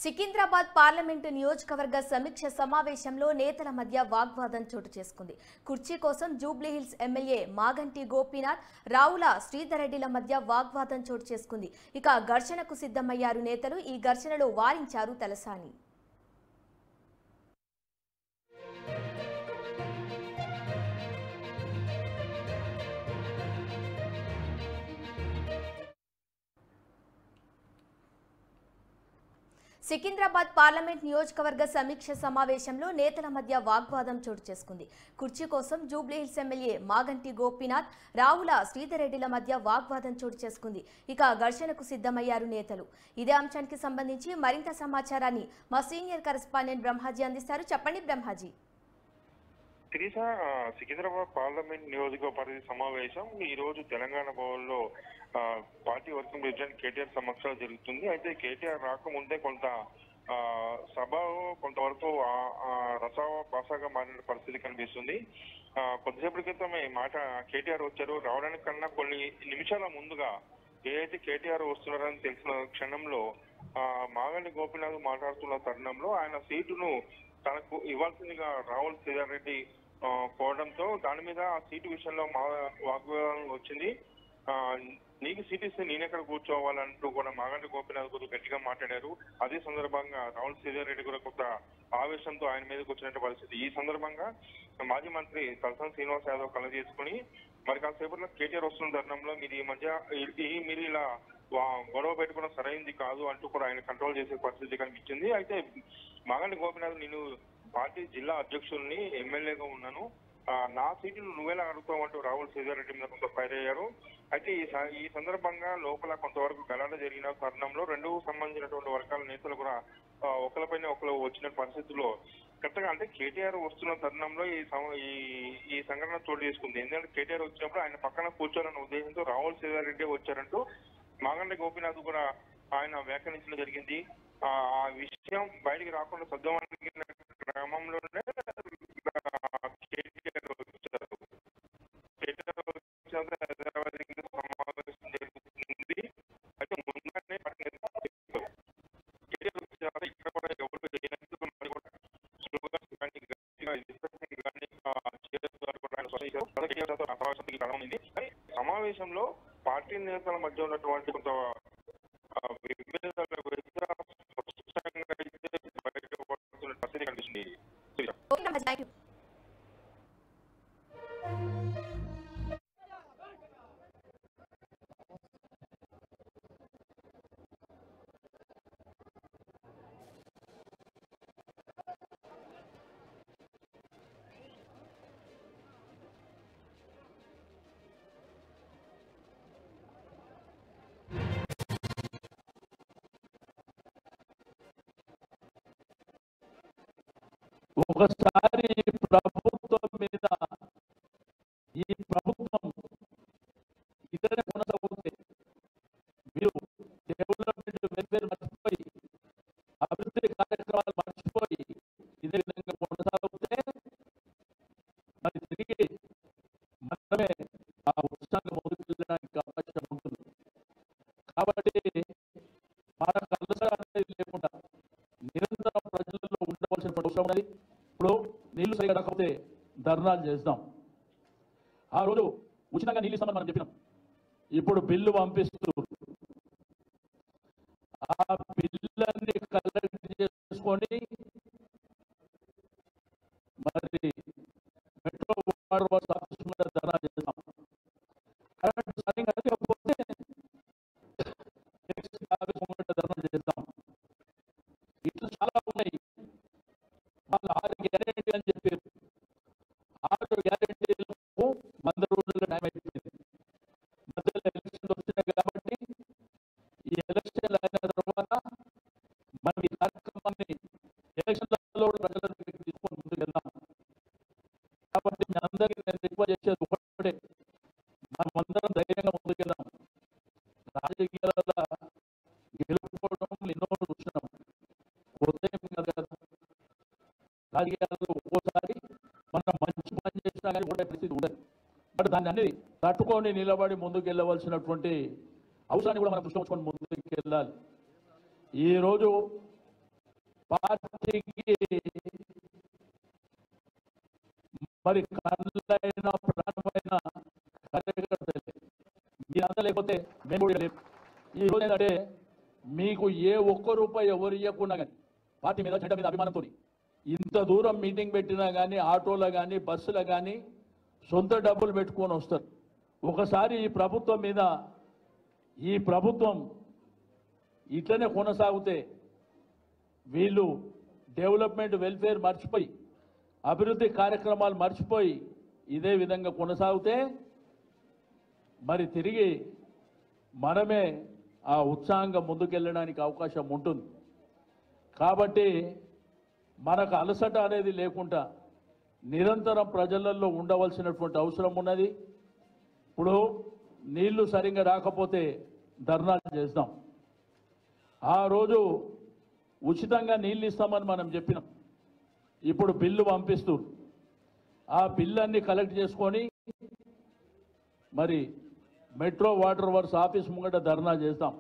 Secunderabad parliament నియోజకవర్గ సమీక్ష సమావేశంలో నేతల మధ్య వాగ్వాదం చోటు చేసుకుంది. కుర్చీ కోసం జూబ్లీహిల్స్ ఎమ్మెల్యే మాగంటి గోపీనాథ్, రావుల శ్రీధర్ రెడ్డిల మధ్య వాగ్వాదం చోటు చేసుకుంది. ఇక ఘర్షణకు సిద్ధమయ్యారు నేతలు. ఈ ఘర్షణలో వారించారు తలసాని. సికింద్రాబాద్ పార్లమెంట్ నియోజకవర్గ సమీక్ష సమావేశంలో నేతల మధ్య వాగ్వాదం చోటు చేసుకుంది. కుర్చీ కోసం జూబ్లీహిల్స్ ఎమ్మెల్యే మాగంటి గోపీనాథ్, రావుల శ్రీధర్ రెడ్డిల మధ్య వాగ్వాదం చోటు చేసుకుంది. ఇక ఘర్షణకు సిద్ధమయ్యారు నేతలు. ఇదే అంశానికి సంబంధించి మరింత సమాచారాన్ని మా సీనియర్ కరెస్పాండెంట్ బ్రహ్మాజీ అందిస్తారు. చెప్పండి బ్రహ్మాజీ. సికింద్రాబాద్ పార్లమెంట్ నియోజకవర్గ సమావేశం ఈ రోజు తెలంగాణ భవన్లో పార్టీ వర్కింగ్ ప్రెసిడెంట్ కేటీఆర్ సమక్షంలో జరుగుతుంది. అయితే కేటీఆర్ రాకముందే సభ కొంతవరకు రసాభాసగా మారిన పరిస్థితి కనిపిస్తుంది. కొద్దిసేపటి క్రితమే కేటీఆర్ వచ్చారు. రావడానికి కన్నా కొన్ని నిమిషాల ముందుగా ఏదైతే కేటీఆర్ వస్తున్నారని తెలిసిన క్షణంలో మాగంటి గోపీనాథ్ మాట్లాడుతున్న తరుణంలో ఆయన సీటును తనకు ఇవ్వాల్సిందిగా రావుల శ్రీధర్ రెడ్డి కోవడంతో దాని మీద ఆ సీటు విషయంలో వాగ్వాదం వచ్చింది. నీకు సీట్ ఇస్తే నేనెక్కడ కూర్చోవాలంటూ కూడా మాగంటి గోపీనాథ్ గురించి గట్టిగా మాట్లాడారు. అదే సందర్భంగా రావుల శ్రీధర్ రెడ్డి కూడా కొంత ఆవేశంతో ఆయన మీదకి వచ్చినట్టు పరిస్థితి. ఈ సందర్భంగా మాజీ మంత్రి తలసాని శ్రీనివాస్ యాదవ్ కల చేసుకుని మరి కాసేపట్లో కేటీఆర్ వస్తున్న తరుణంలో మీరు ఇలా గొడవ పెట్టుకోవడం సరైంది కాదు అంటూ కూడా ఆయన కంట్రోల్ చేసే పరిస్థితి కనిపించింది. అయితే మాగంటి గోపీనాథ్, నేను పార్టీ జిల్లా అధ్యక్షుల్ని, ఎమ్మెల్యేగా ఉన్నాను, నా సీటును నువ్వేలా అడుగుతావు అంటూ రావుల శ్రీధర్ రెడ్డి మీద కొంత ఫైర్ అయ్యారు. అయితే ఈ సందర్భంగా లోపల కొంతవరకు గలాట జరిగిన తరుణంలో రెండు సంబంధించినటువంటి వర్గాల నేతలు కూడా ఒకరిపైన ఒకరు వచ్చిన పరిస్థితుల్లో కరెక్ట్గా అంటే కేటీఆర్ వస్తున్న తరుణంలో ఈ సంఘటన చోటు చేసుకుంది. ఎందుకంటే కేటీఆర్ వచ్చినప్పుడు ఆయన పక్కన కూర్చోాలన్న ఉద్దేశంతో రావుల శ్రీధర్ రెడ్డి వచ్చారంటూ మాగంటి గోపీనాథ్ కూడా ఆయన వ్యాఖ్యానించడం జరిగింది. ఆ విషయం బయటికి రాకుండా సర్దుమణిగిన క్రమంలోనే కేటీఆర్ వచ్చారు. హైదరాబాద్ సమావేశం జరుగుతుంది. అయితే ముందుగానే కేటీఆర్ వచ్చిన ఇక్కడ కూడా ఎవరు చేయనట్టు మరి కూడా సమావేశంలో పార్టీ నేతల మధ్య ఉన్నటువంటి కొంత పరిస్థితి కనిపిస్తుంది. ఒకసారి ప్రభుత్వం మీద ఈ ప్రభుత్వం ఇతర కొనసాగుతే మీరు డెవలప్మెంట్ వెల్ఫేర్ మర్చిపోయి, అభివృద్ధి కార్యక్రమాలు మర్చిపోయి ఇదే విధంగా కొనసాగితే మరి తిరిగి మనమే ఆ ఉత్సాహం మొదలుపెట్టడానికి అవకాశం ఉంటుంది. కాబట్టి మనకు అలసట అనేది లేకుండా నిరంతరం ప్రజలలో ఉండవలసిన అవసరం ఉన్నది. ఇప్పుడు నీళ్లు సరిగా రాకపోతే ధర్నాలు చేస్తాం. ఆ రోజు ఉచితంగా నీళ్ళు ఇస్తామని మనం చెప్పినాం. ఇప్పుడు బిల్లు పంపిస్తూ ఆ బిల్లులన్నీ కలెక్ట్ చేసుకొని మరి మెట్రో వాటర్ వర్క్స్ ఆఫీస్ మీద ధర్నా చేస్తాం. కరెంట్ సరిగ్గా లేకపోతే ఆఫీస్ ముందు ధర్నా చేస్తాం. ఇట్లా చాలా ఉన్నాయి. వాళ్ళు 6 గ్యారెంటీ అని చెప్పారు. 6 గ్యారెంటీలకు 100 రోజుల్లో టైం అయిపోయింది. మధ్యలో ఎలక్షన్లు వస్తున్నాయి కాబట్టి ఈ ఎలక్షన్లు అయిన తర్వాత మనం ఈ కార్యక్రమాన్ని ఎలక్షన్లలో ప్రజల దగ్గరికి తీసుకొని ముందుకు వెళ్దాం. కాబట్టి మీ అందరికీ నేను రిక్వెస్ట్ చేసేది ఒకటే, మనం అందరం ధైర్యంగా ముందుకెళ్దాం. రాజకీయాలలో గెలుపుకోవడం ఎన్నో చూస్తున్నాం, కొత్త ఏం కాదు కదా. రాజకీయాల్లో ఒక్కోసారి మనం మంచి పని చేసినా కానీ ఓటే పరిస్థితి ఉండదు. బట్ దాన్ని అన్ని తట్టుకొని నిలబడి ముందుకు వెళ్ళవలసినటువంటి అవసరాన్ని కూడా మనం దృష్టి ఉంచుకొని ముందుకు వెళ్ళాలి. ఈరోజు పార్టీకి మరి కళ్ళైన ప్రాణమైన కార్యకర్తలే. మీరంతా లేకపోతే మేము కూడా లేము. ఈ రోజు ఏంటంటే మీకు ఏ ఒక్క రూపాయి ఎవరు ఇవ్వకున్నా కానీ పార్టీ మీద జెండా మీద అభిమానంతో ఇంత దూరం మీటింగ్ పెట్టినా కానీ ఆటోలో కానీ బస్సులో కానీ సొంత డబ్బులు పెట్టుకొని వస్తారు. ఒకసారి ఈ ప్రభుత్వం మీద ఈ ప్రభుత్వం ఇట్లనే కొనసాగితే వీళ్ళు డెవలప్మెంట్ వెల్ఫేర్ మర్చిపోయి అభివృద్ధి కార్యక్రమాలు మర్చిపోయి ఇదే విధంగా కొనసాగితే మరి తిరిగి మనమే ఆ ఉత్సాహంగా ముందుకెళ్ళడానికి అవకాశం ఉంటుంది. కాబట్టి మనకు అలసట అనేది లేకుండా నిరంతరం ప్రజలలో ఉండవలసినటువంటి అవసరం ఉన్నది. ఇప్పుడు నీళ్లు సరిగ్గా రాకపోతే ధర్నాలు చేస్తాం. ఆ రోజు ఉచితంగా నీళ్ళు ఇస్తామని మనం చెప్పినాం. ఇప్పుడు బిల్లు పంపిస్తూ ఆ బిల్లన్నీ కలెక్ట్ చేసుకొని మరి మెట్రో వాటర్ వర్క్స్ ఆఫీస్ ముంగట ధర్నా చేస్తాం.